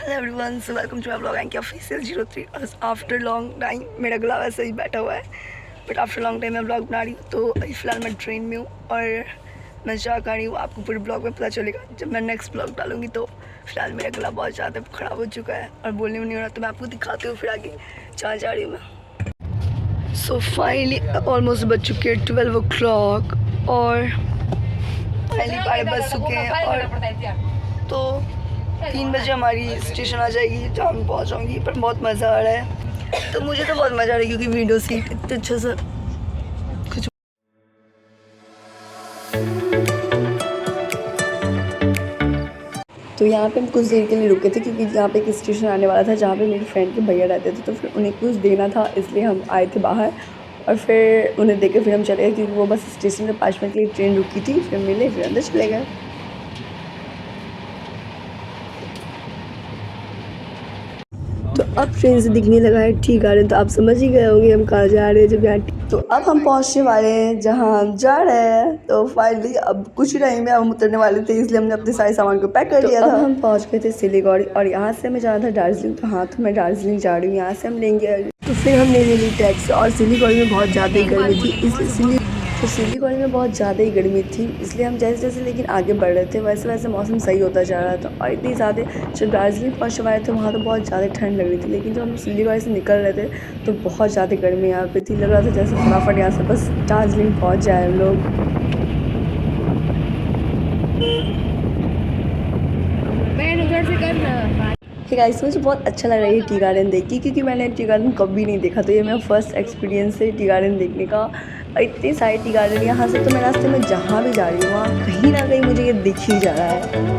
Hello everyone, so welcome to my blog and official 03। After long time मेरा गला वैसे ही बैठा हुआ है, बट आफ्टर लॉन्ग टाइम मैं ब्लॉग बना रही हूँ। तो अभी फ़िलहाल मैं ट्रेन में हूँ और मैं जा कर रही हूँ। आपको पूरे ब्लॉग में पता चलेगा जब मैं नेक्स्ट ब्लॉग डालूँगी। तो फिलहाल मेरा गला बहुत ज़्यादा ख़राब हो चुका है और बोलने में नहीं हो रहा, तो मैं आपको दिखाती हूँ फिर आगे जहाँ जा रही हूँ मैं। सो फाइनली ऑलमोस्ट बज चुके हैं 12 o'clock और पहली बार बस चुके हैं और तो 3 बजे हमारी स्टेशन आ जाएगी जहाँ मैं पहुँच जाऊँगी। पर बहुत मज़ा आ रहा है, तो मुझे तो बहुत मज़ा आ रहा है क्योंकि वीडियो सीट इतने अच्छे से कुछ। तो यहाँ पे हम कुछ देर के लिए रुके थे क्योंकि यहाँ पे एक स्टेशन आने वाला था जहाँ पे मेरी फ्रेंड के भैया रहते थे, तो फिर उन्हें कुछ देना था, इसलिए हम आए थे बाहर और फिर उन्हें देकर फिर हम चले गए क्योंकि वो बस स्टेशन में 5 मिनट के लिए ट्रेन रुकी थी। फिर मिले, फिर अंदर चले गए। तो अब ट्रेन से दिखने लगा है टी गार्डन, तो आप समझ ही गए होंगे हम कहाँ जा रहे हैं जब यहाँ। तो अब हम पहुँचने वाले हैं जहाँ हम जा रहे हैं। तो फाइनली अब कुछ टाइम में हम उतरने वाले थे, इसलिए हमने अपने सारे सामान को पैक कर लिया था। अब हम पहुँच गए थे सिलीगुड़ी और यहाँ से हमें जाना था दार्जिलिंग। तो हाँ, तो मैं दार्जिलिंग जा रही हूँ, यहाँ से हम लेंगे। तो फिर हमने ले ली टैक्सी और सिलीगुड़ी में बहुत ज़्यादा ही गर्मी थी, इसलिए सिलीगुड़ी में बहुत ज़्यादा ही गर्मी थी, इसलिए हम जैसे जैसे लेकिन आगे बढ़ रहे थे वैसे वैसे मौसम सही होता जा रहा था। और इतनी ज़्यादा जब दार्जिलिंग पहुँचने वाले थे वहाँ तो बहुत ज़्यादा ठंड लग रही थी, लेकिन जब हम सिलीगुड़ी से निकल रहे थे तो बहुत ज़्यादा गर्मी यहाँ पे थी। लग रहा था जैसे फटाफट यहाँ से बस दार्जिलिंग पहुँच जाए हम लोग। गाइस, मुझे बहुत अच्छा लग रहा है ये टी गार्डन देख के क्योंकि मैंने टी गार्डन कभी नहीं देखा, तो ये मेरा फर्स्ट एक्सपीरियंस है टी गार्डन देखने का। और इतने सारे टी गार्डन यहाँ से, तो मैं रास्ते में जहाँ भी जा रही हूँ वहाँ कहीं ना कहीं मुझे ये दिख ही जा रहा है।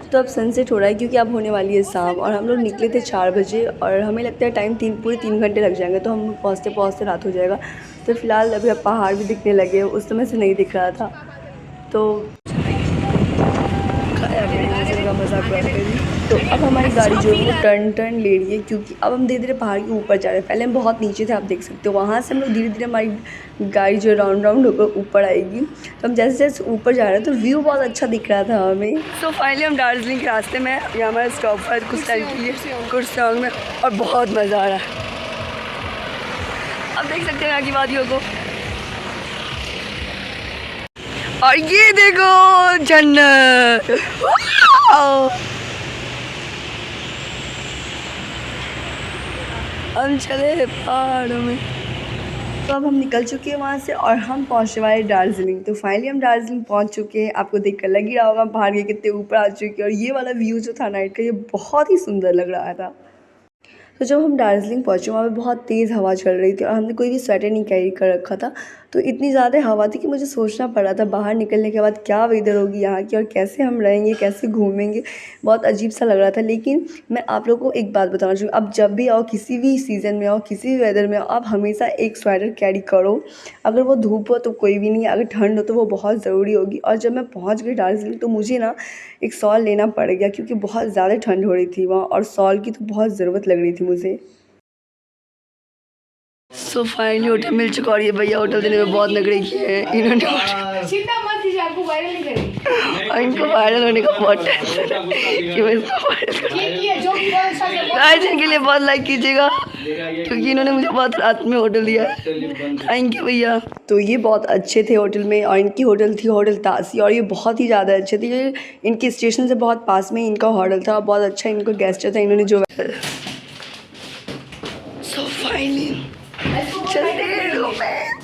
तो अब सनसेट हो रहा है क्योंकि अब होने वाली है शाम और हम लोग निकले थे 4 बजे और हमें लगता है टाइम पूरे 3 घंटे लग जाएंगे, तो हम पहुँचते पहुँचते रात हो जाएगा। तो फिलहाल अभी अब पहाड़ भी दिखने लगे, उस समय से नहीं दिख रहा था। तो मजाक करते हैं। तो अब हमारी गाड़ी जो है वो टर्न ले रही है क्योंकि अब हम धीरे धीरे पहाड़ के ऊपर जा रहे हैं। पहले हम बहुत नीचे थे, आप देख सकते हो। वहाँ से हम लोग धीरे धीरे हमारी गाड़ी जो राउंड होकर ऊपर आएगी। तो हम जैसे जैसे ऊपर जा रहे हैं तो व्यू बहुत अच्छा दिख रहा था हमें। सो फाइनली हम दार्जिलिंग के रास्ते में, यहाँ हमारा स्टॉप पर कुछ टाइम के लिए कुर्सियांग में, और बहुत मज़ा आ रहा है। अब देख सकते हैं यहाँ की वादियों को, और ये देखो जन्नत। हम चले पहाड़ों में। तो अब हम निकल चुके हैं वहाँ से और हम पहुँचने वाले दार्जिलिंग। तो फाइनली हम दार्जिलिंग पहुँच चुके हैं। आपको देखकर लग ही रहा होगा पहाड़ के कितने ऊपर आ चुके हैं, और ये वाला व्यू जो था नाइट का, ये बहुत ही सुंदर लग रहा था। तो जब हम दार्जिलिंग पहुँचे वहाँ पे बहुत तेज़ हवा चल रही थी और हमने कोई भी स्वेटर नहीं कैरी कर रखा था, तो इतनी ज़्यादा हवा थी कि मुझे सोचना पड़ रहा था बाहर निकलने के बाद क्या वेदर होगी यहाँ की और कैसे हम रहेंगे, कैसे घूमेंगे। बहुत अजीब सा लग रहा था। लेकिन मैं आप लोगों को एक बात बताना चाहूँगी, अब जब भी आओ, किसी भी सीज़न में आओ, किसी भी वेदर में आओ, आप हमेशा एक स्वेटर कैरी करो। अगर वो धूप हो तो कोई भी नहीं, अगर ठंड हो तो वो बहुत ज़रूरी होगी। और जब मैं पहुँच गई दार्जिलिंग तो मुझे ना एक शॉल लेना पड़ गया क्योंकि बहुत ज़्यादा ठंड हो रही थी वहाँ, और शॉल की तो बहुत ज़रूरत लग रही थी मुझे। सो फाइनली होटल मिल चुका, और ये भैया होटल देने में बहुत नखरे किए हैं इन्होंने। और इनको वायरल होने का बहुत टेंशन है कि मैं इसको गाइस, इनके लिए बहुत लाइक कीजिएगा क्योंकि इन्होंने मुझे बहुत रात में होटल दिया। थैंक यू भैया। तो ये बहुत अच्छे थे होटल में, और इनकी होटल थी होटल तासी, और ये बहुत ही ज़्यादा अच्छे थे। इनके स्टेशन से बहुत पास में इनका होटल था, बहुत अच्छा इनको गेस्ट था इन्होंने जो। सो फाइनली चलते हैं।